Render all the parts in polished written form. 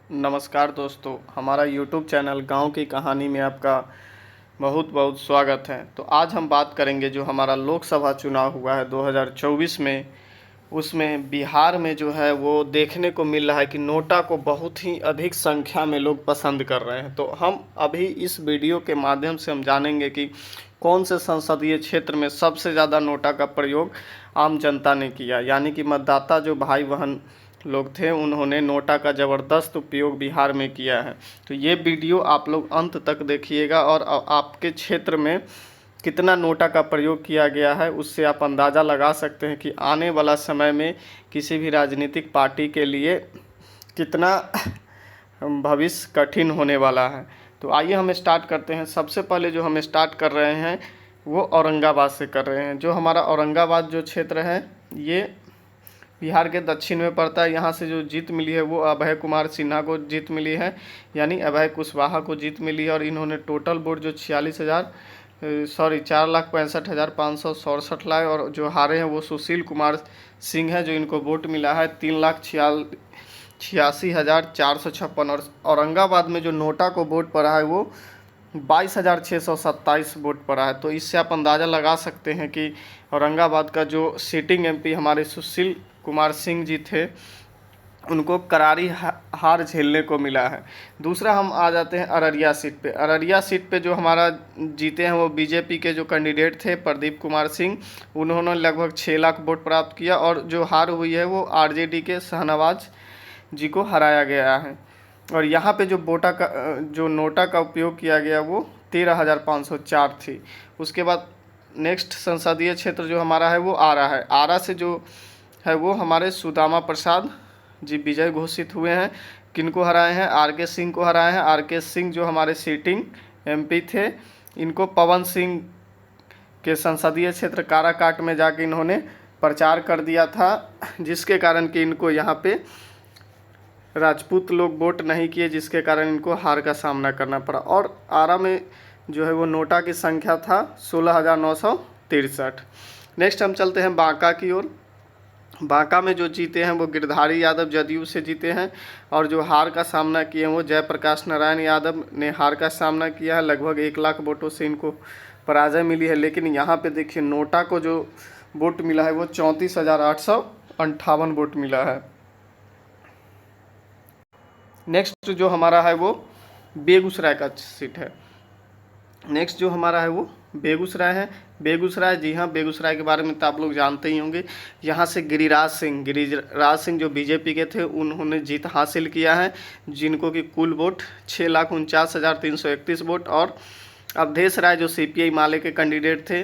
नमस्कार दोस्तों, हमारा यूट्यूब चैनल गांव की कहानी में आपका बहुत बहुत स्वागत है। तो आज हम बात करेंगे जो हमारा लोकसभा चुनाव हुआ है 2024 में, उसमें बिहार में जो है वो देखने को मिल रहा है कि नोटा को बहुत ही अधिक संख्या में लोग पसंद कर रहे हैं। तो हम अभी इस वीडियो के माध्यम से हम जानेंगे कि कौन से संसदीय क्षेत्र में सबसे ज़्यादा नोटा का प्रयोग आम जनता ने किया, यानी कि मतदाता जो भाई बहन लोग थे उन्होंने नोटा का ज़बरदस्त उपयोग बिहार में किया है। तो ये वीडियो आप लोग अंत तक देखिएगा और आपके क्षेत्र में कितना नोटा का प्रयोग किया गया है उससे आप अंदाज़ा लगा सकते हैं कि आने वाला समय में किसी भी राजनीतिक पार्टी के लिए कितना भविष्य कठिन होने वाला है। तो आइए हम स्टार्ट करते हैं। सबसे पहले जो हम स्टार्ट कर रहे हैं वो औरंगाबाद से कर रहे हैं। जो हमारा औरंगाबाद जो क्षेत्र है ये बिहार के दक्षिण में पड़ता है। यहाँ से जो जीत मिली है वो अभय कुमार सिन्हा को जीत मिली है, यानी अभय कुशवाहा को जीत मिली है। और इन्होंने टोटल वोट जो 4,65,567 लाए। और जो हारे हैं वो सुशील कुमार सिंह है, जो इनको वोट मिला है 3,86,456। और औरंगाबाद में जो नोटा को वोट पड़ा है वो 22,627 वोट पड़ा है। तो इससे आप अंदाज़ा लगा सकते हैं कि औरंगाबाद का जो सिटिंग एमपी हमारे सुशील कुमार सिंह जी थे उनको करारी हार झेलने को मिला है। दूसरा हम आ जाते हैं अररिया सीट पे। अररिया सीट पे जो हमारा जीते हैं वो बीजेपी के जो कैंडिडेट थे प्रदीप कुमार सिंह, उन्होंने लगभग 6 लाख वोट प्राप्त किया। और जो हार हुई है वो आरजेडी के शाहनवाज जी को हराया गया है। और यहाँ पे जो नोटा का उपयोग किया गया वो 13,504 थी। उसके बाद नेक्स्ट संसदीय क्षेत्र जो हमारा है वो आरा है। आरा से जो है वो हमारे सुदामा प्रसाद जी विजय घोषित हुए हैं। किनको हराए हैं? आर.के. सिंह को हराए हैं। आर.के. सिंह जो हमारे सीटिंग एमपी थे, इनको पवन सिंह के संसदीय क्षेत्र काराकाट में जाके इन्होंने प्रचार कर दिया था, जिसके कारण कि इनको यहाँ पे राजपूत लोग वोट नहीं किए, जिसके कारण इनको हार का सामना करना पड़ा। और आरा में जो है वो नोटा की संख्या था 16,963। नेक्स्ट हम चलते हैं बांका की ओर। बांका में जो जीते हैं वो गिरधारी यादव जदयू से जीते हैं। और जो हार का सामना किए हैं वो जयप्रकाश नारायण यादव ने हार का सामना किया है। लगभग 1 लाख वोटों से इनको पराजय मिली है। लेकिन यहाँ पे देखिए नोटा को जो वोट मिला है वो 34,858 वोट मिला है। नेक्स्ट जो हमारा है वो बेगूसराय का सीट है। नेक्स्ट जो हमारा है वो बेगूसराय है। बेगूसराय, जी हाँ, बेगूसराय के बारे में तो आप लोग जानते ही होंगे। यहाँ से गिरिराज सिंह जो बीजेपी के थे उन्होंने जीत हासिल किया है, जिनको कि कुल वोट 6,49,331 वोट। और अवधेश राय जो सीपीआई माले के कैंडिडेट थे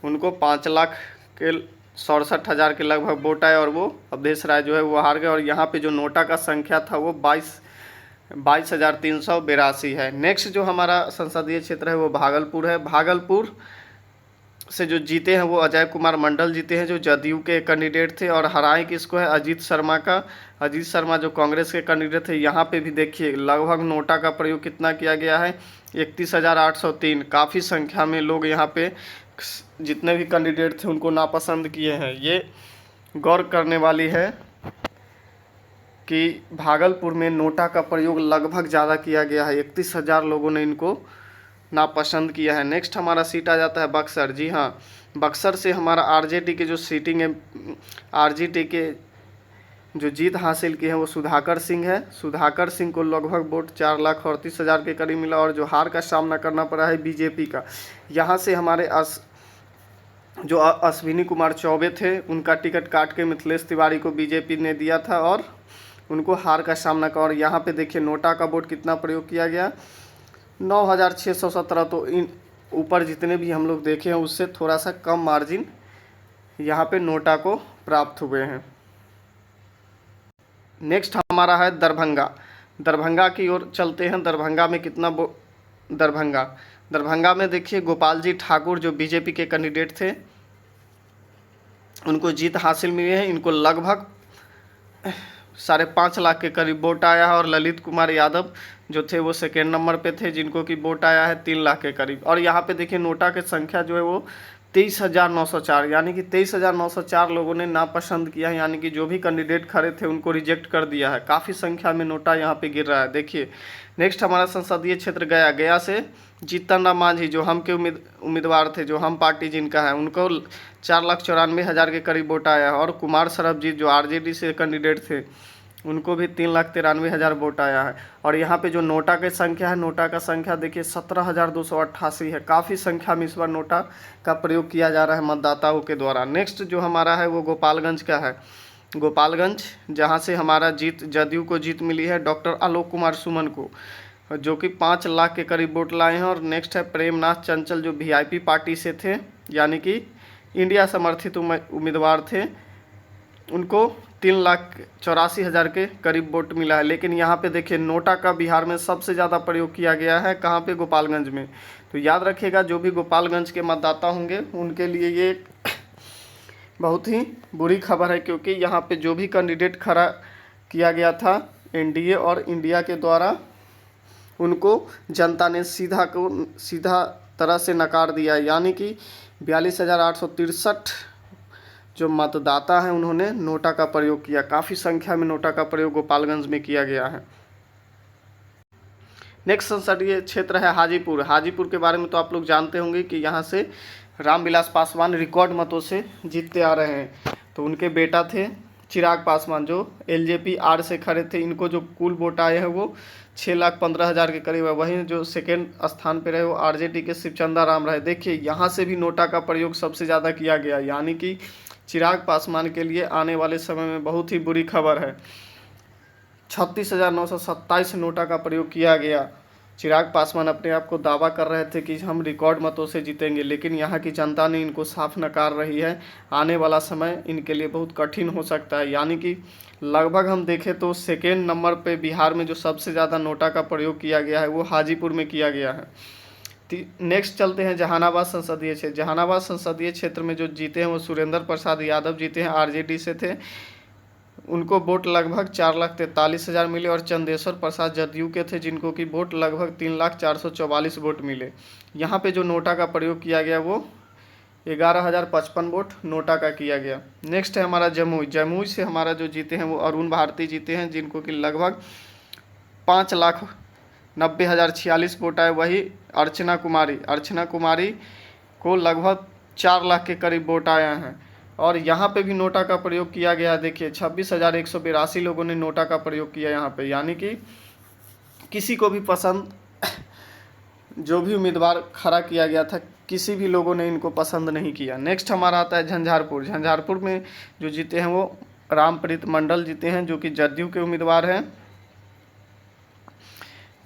उनको 5,67,000 के लगभग वोट आए और वो अवधेश राय जो है वो हार गए। और यहाँ पे जो नोटा का संख्या था वो 22,382 है। नेक्स्ट जो हमारा संसदीय क्षेत्र है वो भागलपुर है। भागलपुर से जो जीते हैं वो अजय कुमार मंडल जीते हैं, जो जदयू के कैंडिडेट थे। और हराए किसको है? अजीत शर्मा का। अजीत शर्मा जो कांग्रेस के कैंडिडेट थे। यहाँ पे भी देखिए लगभग नोटा का प्रयोग कितना किया गया है? 31,803। काफ़ी संख्या में लोग यहाँ पे जितने भी कैंडिडेट थे उनको नापसंद किए हैं। ये गौर करने वाली है कि भागलपुर में नोटा का प्रयोग लगभग ज़्यादा किया गया है। 31,000 लोगों ने इनको नापसंद किया है। नेक्स्ट हमारा सीट आ जाता है बक्सर। जी हाँ, बक्सर से हमारा आरजेडी के जो सीटिंग है, आरजेडी के जो जीत हासिल की है वो सुधाकर सिंह है। सुधाकर सिंह को लगभग वोट 4,38,000 के करीब मिला। और जो हार का सामना करना पड़ा है बीजेपी का। यहाँ से हमारे जो अश्विनी कुमार चौबे थे उनका टिकट काट के मिथिलेश तिवारी को बीजेपी ने दिया था और उनको हार का सामना कर। और यहाँ पे देखिए नोटा का वोट कितना प्रयोग किया गया? 9,617। तो इन ऊपर जितने भी हम लोग देखे हैं उससे थोड़ा सा कम मार्जिन यहाँ पे नोटा को प्राप्त हुए हैं। नेक्स्ट हमारा है दरभंगा। दरभंगा की ओर चलते हैं। दरभंगा में कितना दरभंगा में देखिए गोपाल जी ठाकुर जो बीजेपी के कैंडिडेट थे उनको जीत हासिल मिली है। इनको लगभग 5.5 लाख के करीब वोट आया है। और ललित कुमार यादव जो थे वो सेकेंड नंबर पे थे, जिनको कि वोट आया है 3 लाख के करीब। और यहाँ पे देखिए नोटा की संख्या जो है वो 23,904, यानी कि 23,904 लोगों ने नापसंद किया है, यानी कि जो भी कैंडिडेट खड़े थे उनको रिजेक्ट कर दिया है। काफ़ी संख्या में नोटा यहाँ पे गिर रहा है। देखिए नेक्स्ट हमारा संसदीय क्षेत्र गया। गया से जीतन राम मांझी जो हम के उम्मीदवार थे, जो हम पार्टी जिनका है, उनको 4,94,000 के करीब वोट आया है। और कुमार सरबजीत जो आरजेडी से कैंडिडेट थे, उनको भी 3,93,000 वोट आया है। और यहाँ पे जो नोटा की संख्या है, नोटा का संख्या देखिए 17,288 है। काफ़ी संख्या में इस बार नोटा का प्रयोग किया जा रहा है मतदाताओं के द्वारा। नेक्स्ट जो हमारा है वो गोपालगंज का है। गोपालगंज जहाँ से हमारा जदयू को जीत मिली है डॉक्टर आलोक कुमार सुमन को, जो कि 5 लाख के करीब वोट लाए हैं। और नेक्स्ट है प्रेमनाथ चंचल जो वीआईपी पार्टी से थे, यानी कि इंडिया समर्थित उम्मीदवार थे, उनको 3,84,000 के करीब वोट मिला है। लेकिन यहाँ पे देखिए नोटा का बिहार में सबसे ज़्यादा प्रयोग किया गया है। कहाँ पे? गोपालगंज में। तो याद रखिएगा जो भी गोपालगंज के मतदाता होंगे उनके लिए ये बहुत ही बुरी खबर है, क्योंकि यहाँ पे जो भी कैंडिडेट खड़ा किया गया था एनडीए और इंडिया के द्वारा, उनको जनता ने सीधा तरह से नकार दिया। यानी कि 42,863 जो मतदाता हैं उन्होंने नोटा का प्रयोग किया। काफ़ी संख्या में नोटा का प्रयोग गोपालगंज में किया गया है। नेक्स्ट संसदीय क्षेत्र है हाजीपुर। हाजीपुर के बारे में तो आप लोग जानते होंगे कि यहाँ से रामविलास पासवान रिकॉर्ड मतों से जीतते आ रहे हैं। तो उनके बेटा थे चिराग पासवान जो एलजेपी आर से खड़े थे। इनको जो कुल वोट आए हैं वो 6,15,000 के करीब है। वहीं जो सेकेंड स्थान पे रहे वो आरजेडी के शिवचंदा राम रहे। देखिए यहाँ से भी नोटा का प्रयोग सबसे ज़्यादा किया गया, यानी कि चिराग पासवान के लिए आने वाले समय में बहुत ही बुरी खबर है। 36,927 नोटा का प्रयोग किया गया। चिराग पासवान अपने आप को दावा कर रहे थे कि हम रिकॉर्ड मतों से जीतेंगे, लेकिन यहाँ की जनता ने इनको साफ नकार रही है। आने वाला समय इनके लिए बहुत कठिन हो सकता है। यानी कि लगभग हम देखें तो सेकेंड नंबर पे बिहार में जो सबसे ज़्यादा नोटा का प्रयोग किया गया है वो हाजीपुर में किया गया है। नेक्स्ट चलते हैं जहानाबाद संसदीय क्षेत्र। जहानाबाद संसदीय क्षेत्र में जो जीते हैं वो सुरेंद्र प्रसाद यादव जीते हैं, आरजेडी से थे। उनको वोट लगभग 4,43,000 मिले। और चंदेश्वर प्रसाद जदयू के थे, जिनको कि वोट लगभग 3,444 वोट मिले। यहाँ पे जो नोटा का प्रयोग किया गया वो 11,055 वोट नोटा का किया गया। नेक्स्ट है हमारा जमुई। जमुई से हमारा जो जीते हैं वो अरुण भारती जीते हैं, जिनको कि लगभग 5,90,046 वोट आए। वही अर्चना कुमारी को लगभग 4 लाख के करीब वोट आए हैं। और यहाँ पे भी नोटा का प्रयोग किया गया। देखिए 26,182 लोगों ने नोटा का प्रयोग किया यहाँ पे, यानी कि किसी को भी पसंद, जो भी उम्मीदवार खड़ा किया गया था, किसी भी लोगों ने इनको पसंद नहीं किया। नेक्स्ट हमारा आता है झंझारपुर। झंझारपुर में जो जीते हैं वो रामप्रीत मंडल जीते हैं, जो कि जदयू के उम्मीदवार हैं।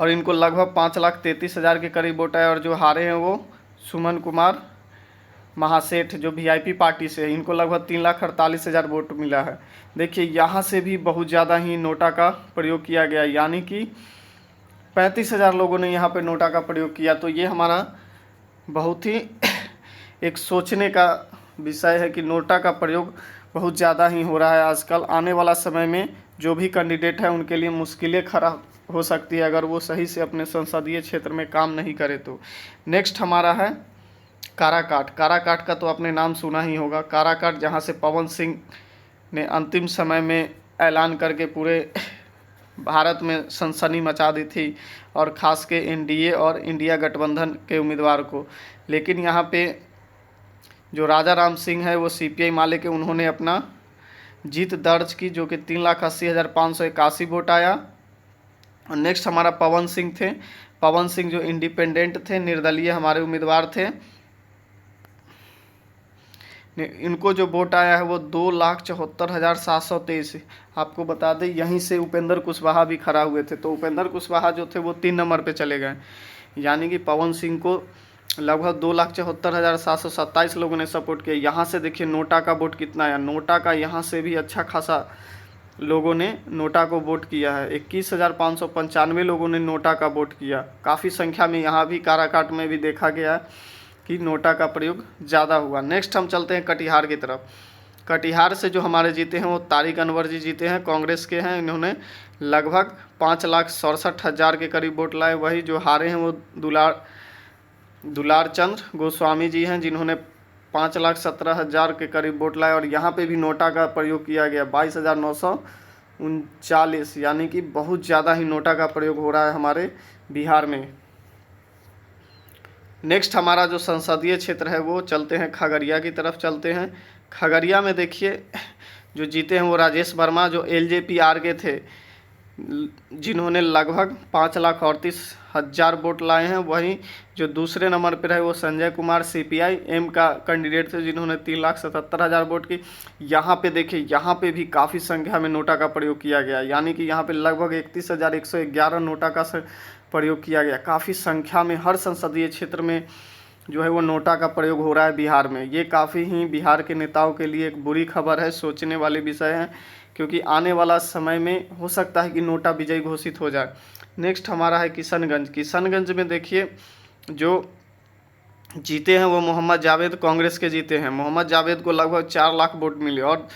और इनको लगभग 5,33,000 के करीब वोट आए। और जो हारे हैं वो सुमन कुमार महासेठ जो वीआईपी पार्टी से है, इनको लगभग 3,48,000 वोट मिला है। देखिए यहाँ से भी बहुत ज़्यादा ही नोटा का प्रयोग किया गया, यानी कि 35,000 लोगों ने यहाँ पे नोटा का प्रयोग किया। तो ये हमारा बहुत ही एक सोचने का विषय है कि नोटा का प्रयोग बहुत ज़्यादा ही हो रहा है आजकल। आने वाला समय में जो भी कैंडिडेट है उनके लिए मुश्किलें खड़ा हो सकती है अगर वो सही से अपने संसदीय क्षेत्र में काम नहीं करे तो। नेक्स्ट हमारा है काराकाट। काराकाट का तो आपने नाम सुना ही होगा। काराकाट जहाँ से पवन सिंह ने अंतिम समय में ऐलान करके पूरे भारत में सनसनी मचा दी थी, और ख़ास के एनडीए और इंडिया गठबंधन के उम्मीदवार को। लेकिन यहाँ पे जो राजा राम सिंह है वो सीपीआई माले के, उन्होंने अपना जीत दर्ज की, जो कि 3,80,581 वोट आया। और नेक्स्ट हमारा पवन सिंह थे। पवन सिंह जो इंडिपेंडेंट थे, निर्दलीय हमारे उम्मीदवार थे, इनको जो वोट आया है वो 2,74,723। आपको बता दें यहीं से उपेंद्र कुशवाहा भी खड़ा हुए थे। तो उपेंद्र कुशवाहा जो थे वो 3 नंबर पे चले गए, यानी कि पवन सिंह को लगभग 2,74,727 लोगों ने सपोर्ट किया। यहाँ से देखिए नोटा का वोट कितना आया। नोटा का यहाँ से भी अच्छा खासा लोगों ने नोटा को वोट किया है। 21,595 लोगों ने नोटा का वोट किया। काफ़ी संख्या में यहाँ भी काराकाट में भी देखा गया कि नोटा का प्रयोग ज़्यादा हुआ। नेक्स्ट हम चलते हैं कटिहार की तरफ। कटिहार से जो हमारे जीते हैं वो तारिक अनवर जी जीते हैं, कांग्रेस के हैं। इन्होंने लगभग 5,67,000 के करीब वोट लाए। वही जो हारे हैं वो दुलार चंद्र गोस्वामी जी हैं, जिन्होंने 5,17,000 के करीब वोट लाए। और यहाँ पे भी नोटा का प्रयोग किया गया 22,939, यानी कि बहुत ज़्यादा ही नोटा का प्रयोग हो रहा है हमारे बिहार में। नेक्स्ट हमारा जो संसदीय क्षेत्र है वो चलते हैं खगड़िया की तरफ चलते हैं। खगड़िया में देखिए जो जीते हैं वो राजेश वर्मा जो LJP-R के थे, जिन्होंने लगभग 5,38,000 वोट लाए हैं। वहीं जो दूसरे नंबर पर है वो संजय कुमार CPI-M का कैंडिडेट थे, जिन्होंने 3,77,000 वोट की। यहाँ पे देखिए, यहाँ पे भी काफ़ी संख्या में नोटा का प्रयोग किया गया, यानी कि यहाँ पे लगभग 31,111 नोटा का प्रयोग किया गया। काफ़ी संख्या में हर संसदीय क्षेत्र में जो है वो नोटा का प्रयोग हो रहा है बिहार में। ये काफ़ी ही बिहार के नेताओं के लिए एक बुरी खबर है, सोचने वाले विषय है, क्योंकि आने वाला समय में हो सकता है कि नोटा विजयी घोषित हो जाए। नेक्स्ट हमारा है किशनगंज। किशनगंज में देखिए जो जीते हैं वो मोहम्मद जावेद कांग्रेस के जीते हैं। मोहम्मद जावेद को लगभग 4 लाख वोट मिले। और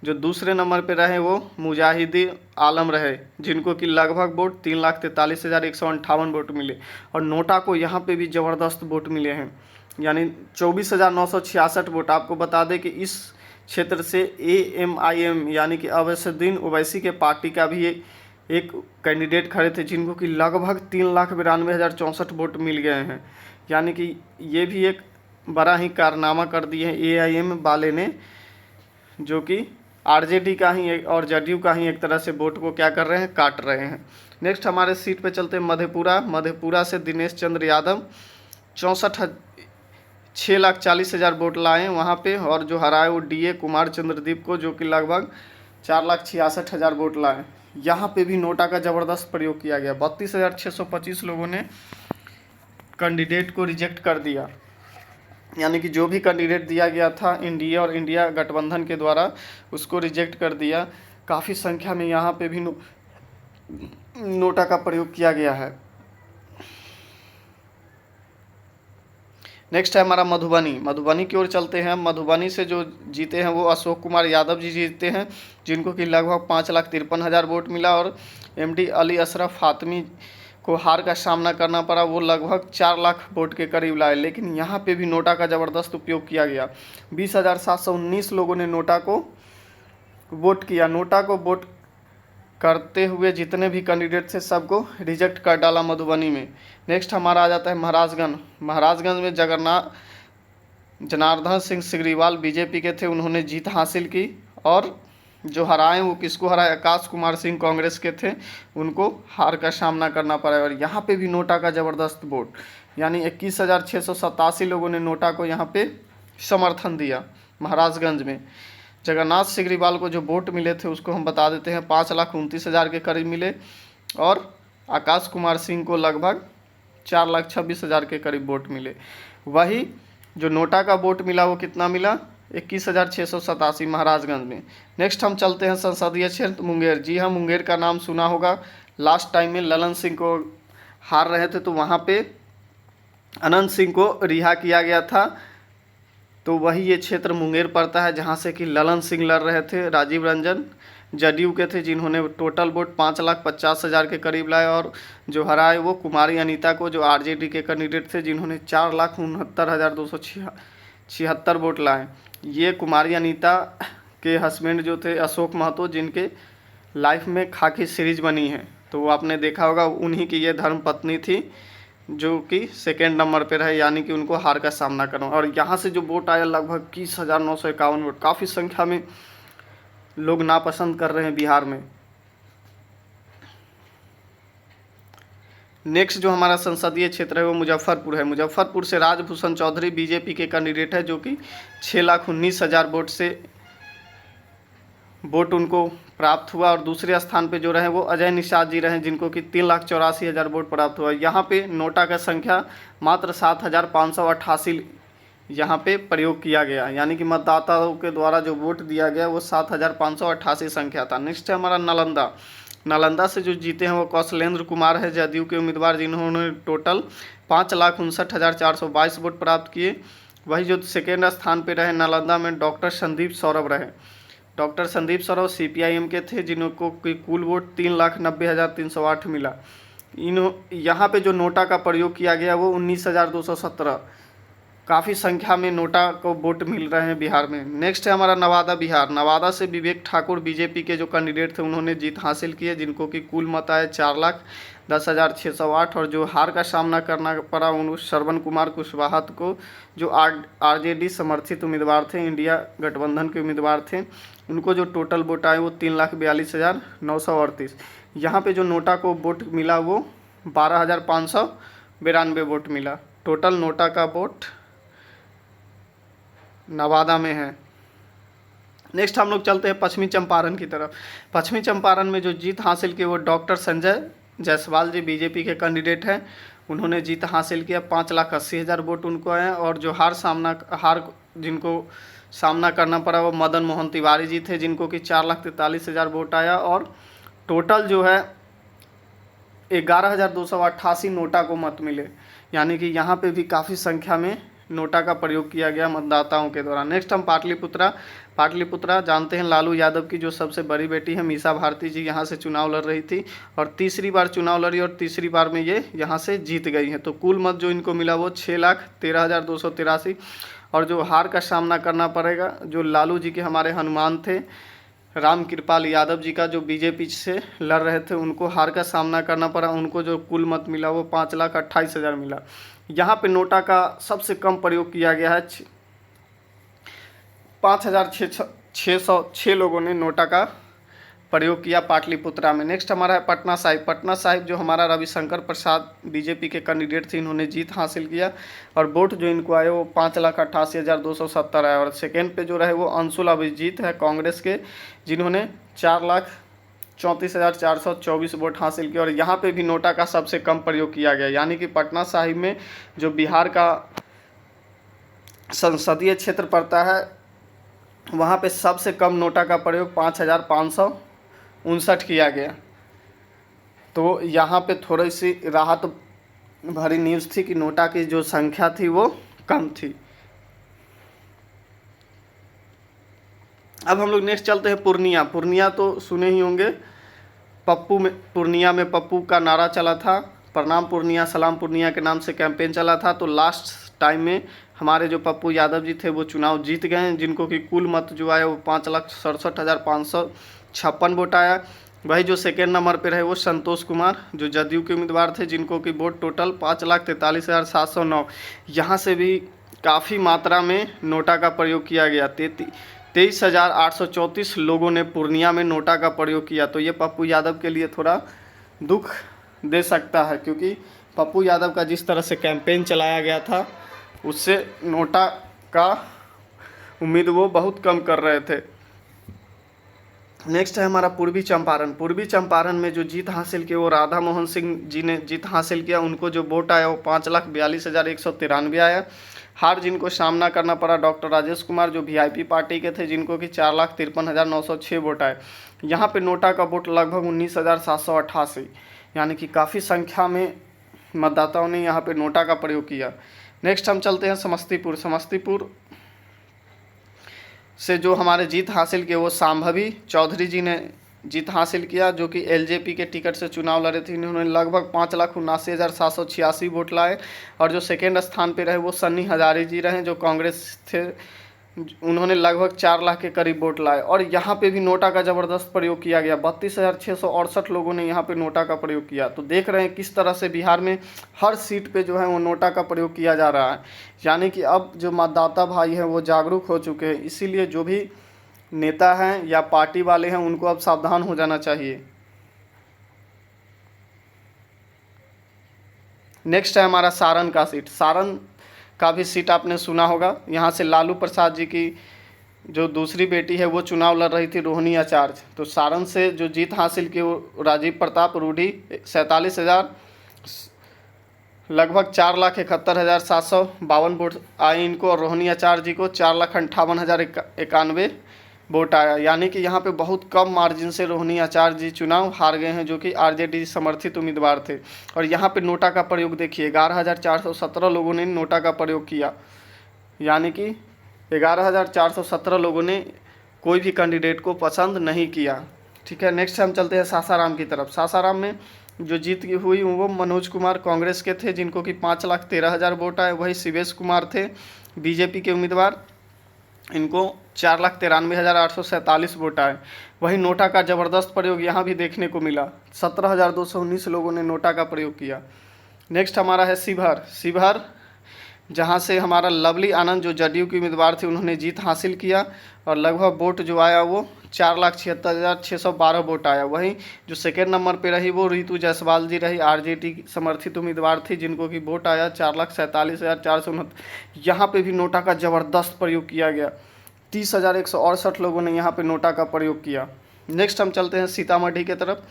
जो दूसरे नंबर पे रहे वो मुजाहिदी आलम रहे, जिनको कि लगभग वोट 3,43,158 वोट मिले। और नोटा को यहाँ पे भी ज़बरदस्त वोट मिले हैं, यानी 24,966 वोट। आपको बता दें कि इस क्षेत्र से AMIM यानी कि अवैसुद्दीन ओवैसी के पार्टी का भी एक कैंडिडेट खड़े थे, जिनको कि लगभग 3,92,064 वोट मिल गए हैं। यानी कि ये भी एक बड़ा ही कारनामा कर दिए हैं AIM वाले ने, जो कि RJD का ही और JDU का ही एक तरह से वोट को क्या कर रहे हैं, काट रहे हैं। नेक्स्ट हमारे सीट पे चलते हैं मधेपुरा। मधेपुरा से दिनेश चंद्र यादव 6,40,000 वोट लाए हैं वहाँ पे। और जो हराए वो DA कुमार चंद्रदीप को, जो कि लगभग 4,66,000 वोट लाए। यहाँ पे भी नोटा का ज़बरदस्त प्रयोग किया गया। 32,625 लोगों ने कैंडिडेट को रिजेक्ट कर दिया, यानी कि जो भी कैंडिडेट दिया गया था NDA और इंडिया गठबंधन के द्वारा, उसको रिजेक्ट कर दिया। काफ़ी संख्या में यहाँ पे भी नोटा का प्रयोग किया गया है। नेक्स्ट है हमारा मधुबनी। मधुबनी की ओर चलते हैं। मधुबनी से जो जीते हैं वो अशोक कुमार यादव जी जीते हैं, जिनको कि लगभग 5,53,000 वोट मिला। और MD अली अशरफ फातमी को हार का सामना करना पड़ा, वो लगभग 4 लाख वोट के करीब लाए। लेकिन यहाँ पे भी नोटा का ज़बरदस्त उपयोग किया गया। 20,719 लोगों ने नोटा को वोट किया। नोटा को वोट करते हुए जितने भी कैंडिडेट थे सबको रिजेक्ट कर डाला मधुबनी में। नेक्स्ट हमारा आ जाता है महाराजगंज। महाराजगंज में जनार्दन सिंह सिग्रीवाल BJP के थे, उन्होंने जीत हासिल की। और जो हराए वो किसको हराए, आकाश कुमार सिंह कांग्रेस के थे, उनको हार का सामना करना पड़ा। और यहाँ पे भी नोटा का ज़बरदस्त वोट, यानी 21,687 लोगों ने नोटा को यहाँ पे समर्थन दिया। महाराजगंज में जगन्नाथ सिग्रीवाल को जो वोट मिले थे उसको हम बता देते हैं 5,29,000 के करीब मिले। और आकाश कुमार सिंह को लगभग 4,26,000 के करीब वोट मिले। वही जो नोटा का वोट मिला वो कितना मिला, 21,687 महाराजगंज में। नेक्स्ट हम चलते हैं संसदीय क्षेत्र मुंगेर। जी हाँ, मुंगेर का नाम सुना होगा। लास्ट टाइम में ललन सिंह को हार रहे थे तो वहाँ पे अनंत सिंह को रिहा किया गया था। तो वही ये क्षेत्र मुंगेर पड़ता है, जहाँ से कि ललन सिंह लड़ रहे थे। राजीव रंजन JDU के थे, जिन्होंने टोटल वोट 5,50,000 के करीब लाए। और जो हराए वो कुमारी अनीता को, जो RJD के कैंडिडेट थे, जिन्होंने 4,69,276 वोट लाए। ये कुमारी अनीता के हस्बैंड जो थे अशोक महतो, जिनके लाइफ में खाकी सीरीज बनी है, तो वो आपने देखा होगा, उन्हीं की ये धर्म पत्नी थी, जो कि सेकेंड नंबर पे रहे, यानी कि उनको हार का सामना करना। और यहाँ से जो वोट आया लगभग 21,951 वोट। काफ़ी संख्या में लोग नापसंद कर रहे हैं बिहार में। नेक्स्ट जो हमारा संसदीय क्षेत्र है वो मुजफ्फरपुर है। मुजफ्फरपुर से राजभूषण चौधरी BJP के कैंडिडेट है, जो कि 6,19,000 वोट से वोट उनको प्राप्त हुआ। और दूसरे स्थान पे जो रहे वो अजय निषाद जी रहे, जिनको कि 3,84,000 वोट प्राप्त हुआ। यहाँ पे नोटा का संख्या मात्र 7,588 यहाँ पे प्रयोग किया गया, यानी कि मतदाताओं के द्वारा जो वोट दिया गया वो 7,588 संख्या था। नेक्स्ट है हमारा नालंदा। नालंदा से जो जीते हैं वो कौशलेंद्र कुमार है, JDU के उम्मीदवार, जिन्होंने टोटल 5,59,422 वोट प्राप्त किए। वही जो सेकेंड स्थान पे रहे नालंदा में डॉक्टर संदीप सौरभ रहे। डॉक्टर संदीप सौरभ CPI-M के थे, जिनको कुल वोट 3,90,308 मिला। यहाँ पे जो नोटा का प्रयोग किया गया वो 19,217 काफ़ी संख्या में नोटा को वोट मिल रहे हैं बिहार में। नेक्स्ट है हमारा नवादा बिहार। नवादा से विवेक ठाकुर बीजेपी के जो कैंडिडेट थे उन्होंने जीत हासिल की है, जिनको कि कुल मत आए 4,10,608। और जो हार का सामना करना पड़ा उन श्रवण कुमार कुशवाहा को, जो आरजेडी समर्थित उम्मीदवार थे, इंडिया गठबंधन के उम्मीदवार थे, उनको जो टोटल वोट आए वो 3,42,938। यहाँ पे जो नोटा को वोट मिला वो 12,592 वोट मिला। टोटल नोटा का वोट नवादा में है। नेक्स्ट हम लोग चलते हैं पश्चिमी चंपारण की तरफ। पश्चिमी चंपारण में जो जीत हासिल की वो डॉक्टर संजय जायसवाल जी बीजेपी के कैंडिडेट हैं, उन्होंने जीत हासिल किया। 5,80,000 वोट उनको आए। और जो हार जिनको सामना करना पड़ा वो मदन मोहन तिवारी जी थे, जिनको कि 4,43,000 वोट आया। और टोटल जो है 11,288 नोटा को मत मिले, यानी कि यहाँ पे भी काफ़ी संख्या में नोटा का प्रयोग किया गया मतदाताओं के द्वारा। नेक्स्ट हम पाटलिपुत्रा जानते हैं, लालू यादव की जो सबसे बड़ी बेटी है मीसा भारती जी यहाँ से चुनाव लड़ रही थी और तीसरी बार चुनाव लड़ी और तीसरी बार में ये यहाँ से जीत गई हैं। तो कुल मत जो इनको मिला वो 6,13,283। और जो हार का सामना करना पड़ेगा, जो लालू जी के हमारे हनुमान थे राम कृपाल यादव जी का, जो बीजेपी से लड़ रहे थे, उनको हार का सामना करना पड़ा। उनको जो कुल मत मिला वो 5,28,000 मिला। यहाँ पे नोटा का सबसे कम प्रयोग किया गया है, 5,606 लोगों ने नोटा का प्रयोग किया पाटलिपुत्रा में। नेक्स्ट हमारा है पटना साहिब। पटना साहिब जो हमारा रविशंकर प्रसाद बीजेपी के कैंडिडेट थे, इन्होंने जीत हासिल किया और वोट जो इनको आए वो 5,88,270 आए। और सेकेंड पे जो रहे वो अंशुल अभिजीत है कांग्रेस के, जिन्होंने 4,34,424 वोट हासिल किया। और यहाँ पे भी नोटा का सबसे कम प्रयोग किया गया, यानी कि पटना साहिब में जो बिहार का संसदीय क्षेत्र पड़ता है वहाँ पे सबसे कम नोटा का प्रयोग 5,559 किया गया। तो यहाँ पे थोड़ी सी राहत भरी न्यूज़ थी कि नोटा की जो संख्या थी वो कम थी। अब हम लोग नेक्स्ट चलते हैं पूर्णिया तो सुने ही होंगे, पूर्णिया में पप्पू का नारा चला था, प्रणाम पूर्णिया सलाम पूर्णिया के नाम से कैंपेन चला था। तो लास्ट टाइम में हमारे जो पप्पू यादव जी थे वो चुनाव जीत गए हैं, जिनको कि कुल मत जो आया वो 5,67,556 वोट आया। वही जो सेकेंड नंबर पे रहे वो संतोष कुमार जो जदयू के उम्मीदवार थे, जिनको कि वोट टोटल 5,43,709। यहाँ से भी काफ़ी मात्रा में नोटा का प्रयोग किया गया। 23,834 लोगों ने पूर्णिया में नोटा का प्रयोग किया। तो ये पप्पू यादव के लिए थोड़ा दुख दे सकता है, क्योंकि पप्पू यादव का जिस तरह से कैंपेन चलाया गया था उससे नोटा का उम्मीद वो बहुत कम कर रहे थे। नेक्स्ट है हमारा पूर्वी चंपारण में जो जीत हासिल की वो राधा मोहन सिंह जी ने जीत हासिल किया। उनको जो वोट आया वो 5,42,193 आया। हार जिनको सामना करना पड़ा डॉक्टर राजेश कुमार जो वीआईपी पार्टी के थे, जिनको कि 4,53,906 वोट आए। यहाँ पे नोटा का वोट लगभग 19,788, यानी कि काफ़ी संख्या में मतदाताओं ने यहाँ पे नोटा का प्रयोग किया। नेक्स्ट हम चलते हैं समस्तीपुर से जो हमारे जीत हासिल किए वो सांभवी चौधरी जी ने जीत हासिल किया, जो कि एलजेपी के टिकट से चुनाव लड़े थे। इन्होंने लगभग 5,79,786 वोट लाए। और जो सेकेंड स्थान पे रहे वो सन्नी हजारी जी रहे जो कांग्रेस थे, उन्होंने लगभग 4 लाख के करीब वोट लाए। और यहाँ पे भी नोटा का ज़बरदस्त प्रयोग किया गया, 32,668 लोगों ने यहाँ पे नोटा का प्रयोग किया। तो देख रहे हैं किस तरह से बिहार में हर सीट पे जो है वो नोटा का प्रयोग किया जा रहा है, यानी कि अब जो मतदाता भाई हैं वो जागरूक हो चुके हैं। इसीलिए जो भी नेता हैं या पार्टी वाले हैं उनको अब सावधान हो जाना चाहिए। नेक्स्ट है हमारा सारण का सीट। सारण का भी सीट आपने सुना होगा। यहाँ से लालू प्रसाद जी की जो दूसरी बेटी है वो चुनाव लड़ रही थी, रोहिणी आचार्य। तो सारण से जो जीत हासिल की वो राजीव प्रताप रूडी 47,000 लगभग 4,71,752 वोट आए इनको। और रोहिणी आचार्य जी को 4,58,091 वोट आया, यानी कि यहाँ पे बहुत कम मार्जिन से रोहिणी आचार्य जी चुनाव हार गए हैं, जो कि आरजेडी समर्थित उम्मीदवार थे। और यहाँ पे नोटा का प्रयोग देखिए, 11,417 लोगों ने नोटा का प्रयोग किया, यानी कि 11,417 लोगों ने कोई भी कैंडिडेट को पसंद नहीं किया। ठीक है, नेक्स्ट हम चलते हैं सासाराम की तरफ। सासाराम में जो जीत हुई वो मनोज कुमार कांग्रेस के थे, जिनको कि 5,13,000 वोट आए। वही शिवेश कुमार थे बीजेपी के उम्मीदवार, इनको 4,93,847 वोट आए। वहीं नोटा का ज़बरदस्त प्रयोग यहाँ भी देखने को मिला, 17,219 लोगों ने नोटा का प्रयोग किया। नेक्स्ट हमारा है शिवहर। शिवहर जहाँ से हमारा लवली आनंद जो जदयू के उम्मीदवार थे उन्होंने जीत हासिल किया और लगभग वोट जो आया वो 4,76,612 वोट आया। वहीं जो सेकेंड नंबर पे रही वो रितु जायसवाल जी रही, आरजेडी समर्थित उम्मीदवार थी, जिनको कि वोट आया 4,47,469। यहाँ पे भी नोटा का ज़बरदस्त प्रयोग किया गया, 30,168 लोगों ने यहाँ पे नोटा का प्रयोग किया। नेक्स्ट हम चलते हैं सीतामढ़ी के तरफ।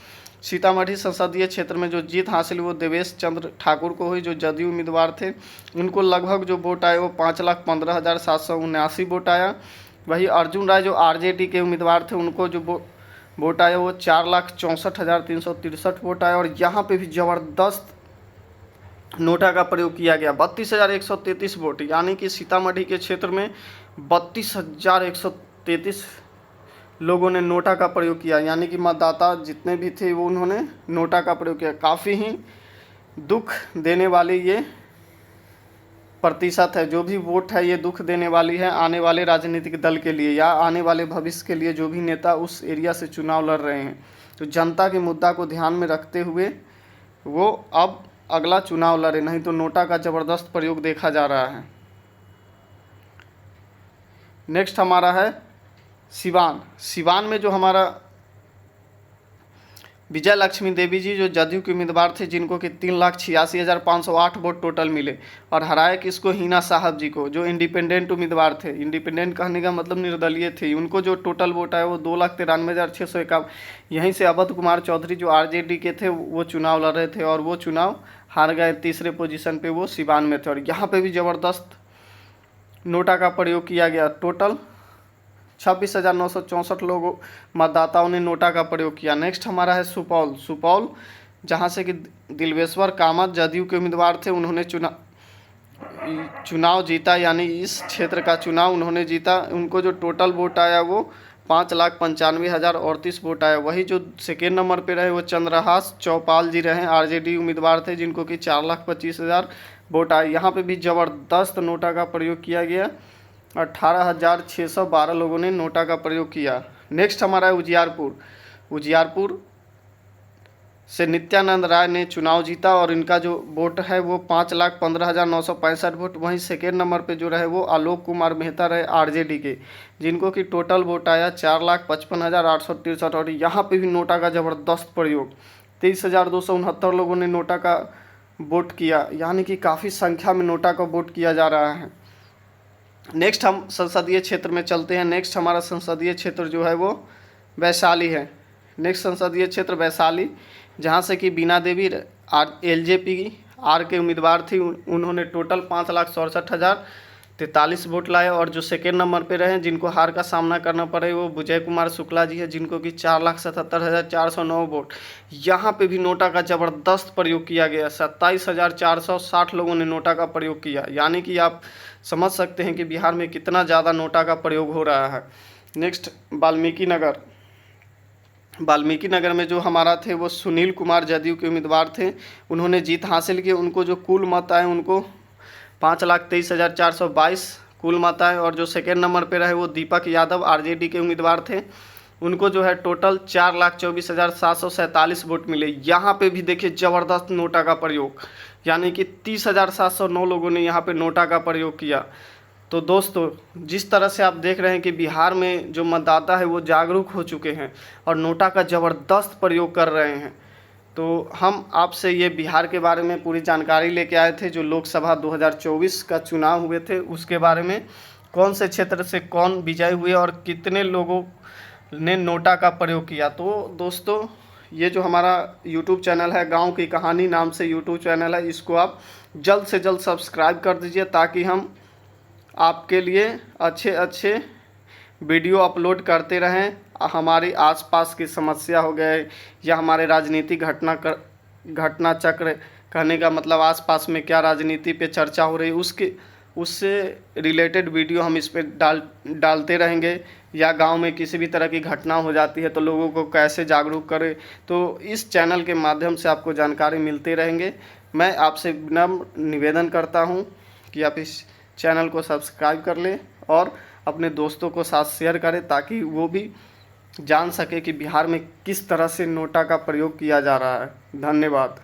सीतामढ़ी संसदीय क्षेत्र में जो जीत हासिल वो देवेश चंद्र ठाकुर को हुई, जो जदयू उम्मीदवार थे। उनको लगभग जो वोट आए वो 5,15,779 वोट आया। वही अर्जुन राय जो आरजेडी के उम्मीदवार थे उनको जो वोट आया वो 4,64,363 वोट आया। और यहाँ पे भी ज़बरदस्त नोटा का प्रयोग किया गया, 32,133 वोट, यानी कि सीतामढ़ी के क्षेत्र में 32,133 लोगों ने नोटा का प्रयोग किया, यानी कि मतदाता जितने भी थे वो उन्होंने नोटा का प्रयोग किया। काफ़ी ही दुख देने वाली ये प्रतिशत है, जो भी वोट है ये दुख देने वाली है आने वाले राजनीतिक दल के लिए या आने वाले भविष्य के लिए, जो भी नेता उस एरिया से चुनाव लड़ रहे हैं। तो जनता के मुद्दा को ध्यान में रखते हुए वो अब अगला चुनाव लड़े, नहीं तो नोटा का ज़बरदस्त प्रयोग देखा जा रहा है। नेक्स्ट हमारा है सिवान। सिवान में जो हमारा विजय लक्ष्मी देवी जी जो जदयू के उम्मीदवार थे, जिनको कि 3,86,508 वोट टोटल मिले और हराए किसको, हिना साहब जी को, जो इंडिपेंडेंट उम्मीदवार थे। इंडिपेंडेंट कहने का मतलब निर्दलीय थे। उनको जो टोटल वोट आए वो 2,93,651। यहीं से अवध कुमार चौधरी जो आरजेडी के थे वो चुनाव लड़ रहे थे और वो चुनाव हार गए, तीसरे पोजीशन पे वो सिवान में थे। और यहाँ पे भी ज़बरदस्त नोटा का प्रयोग किया गया, टोटल 26,964 लोगों मतदाताओं ने नोटा का प्रयोग किया। नेक्स्ट हमारा है सुपौल। सुपौल जहाँ से कि दिलवेश्वर कामत जदयू के उम्मीदवार थे, उन्होंने चुनाव जीता, यानी इस क्षेत्र का चुनाव उन्होंने जीता। उनको जो टोटल वोट आया वो 5,95,038 वोट आया। वही जो सेकेंड नंबर पे रहे वो चंद्रहास चौपाल जी रहे, आरजेडी उम्मीदवार थे, जिनको कि 4,25,000 वोट आए। यहाँ पे भी ज़बरदस्त नोटा का प्रयोग किया गया, 18,612 लोगों ने नोटा का प्रयोग किया। नेक्स्ट हमारा है उजियारपुर। उजियारपुर से नित्यानंद राय ने चुनाव जीता और इनका जो वोट है वो 5,15,965 वोट। वहीं सेकेंड नंबर पे जो रहे वो आलोक कुमार मेहता रहे, आरजेडी के, जिनको कि टोटल वोट आया 4,55,863। और यहाँ पे भी नोटा का ज़बरदस्त प्रयोग, 23,269 लोगों ने नोटा का वोट किया, यानी कि काफ़ी संख्या में नोटा का वोट किया जा रहा है। नेक्स्ट हम संसदीय क्षेत्र में चलते हैं। नेक्स्ट हमारा संसदीय क्षेत्र जो है वो वैशाली है। नेक्स्ट संसदीय क्षेत्र वैशाली, जहाँ से कि बीना देवी एलजेपी आर के उम्मीदवार थी, उन्होंने टोटल 5,67,043 वोट लाए। और जो सेकेंड नंबर पे रहे, जिनको हार का सामना करना पड़े, वो विजय कुमार शुक्ला जी है, जिनको कि 4,77,409 वोट। यहाँ पे भी नोटा का ज़बरदस्त प्रयोग किया गया, 27,460 लोगों ने नोटा का प्रयोग किया, यानी कि आप समझ सकते हैं कि बिहार में कितना ज़्यादा नोटा का प्रयोग हो रहा है। नेक्स्ट वाल्मीकि नगर। वाल्मीकि नगर में जो हमारा थे वो सुनील कुमार जदयू के उम्मीदवार थे, उन्होंने जीत हासिल की। उनको जो कुल मत आए उनको 5,23,422 कुल मत आए। और जो सेकेंड नंबर पे रहे वो दीपक यादव आरजेडी के उम्मीदवार थे, उनको जो है टोटल 4,24,747 वोट मिले। यहाँ पे भी देखिए ज़बरदस्त नोटा का प्रयोग, यानी कि 30,709 लोगों ने यहाँ पे नोटा का प्रयोग किया। तो दोस्तों, जिस तरह से आप देख रहे हैं कि बिहार में जो मतदाता है वो जागरूक हो चुके हैं और नोटा का ज़बरदस्त प्रयोग कर रहे हैं, तो हम आपसे ये बिहार के बारे में पूरी जानकारी लेके आए थे। जो लोकसभा 2024 का चुनाव हुए थे उसके बारे में, कौन से क्षेत्र से कौन विजय हुए और कितने लोगों ने नोटा का प्रयोग किया। तो दोस्तों, ये जो हमारा YouTube चैनल है, गांव की कहानी नाम से YouTube चैनल है, इसको आप जल्द से जल्द सब्सक्राइब कर दीजिए, ताकि हम आपके लिए अच्छे अच्छे वीडियो अपलोड करते रहें। हमारे आसपास की समस्या हो गए या हमारे राजनीतिक घटना चक्र, कहने का मतलब आसपास में क्या राजनीति पे चर्चा हो रही है, उससे रिलेटेड वीडियो हम इस पे डालते रहेंगे। या गांव में किसी भी तरह की घटना हो जाती है तो लोगों को कैसे जागरूक करें, तो इस चैनल के माध्यम से आपको जानकारी मिलते रहेंगे। मैं आपसे विनम्र निवेदन करता हूं कि आप इस चैनल को सब्सक्राइब कर लें और अपने दोस्तों को साथ शेयर करें ताकि वो भी जान सके कि बिहार में किस तरह से नोटा का प्रयोग किया जा रहा है। धन्यवाद।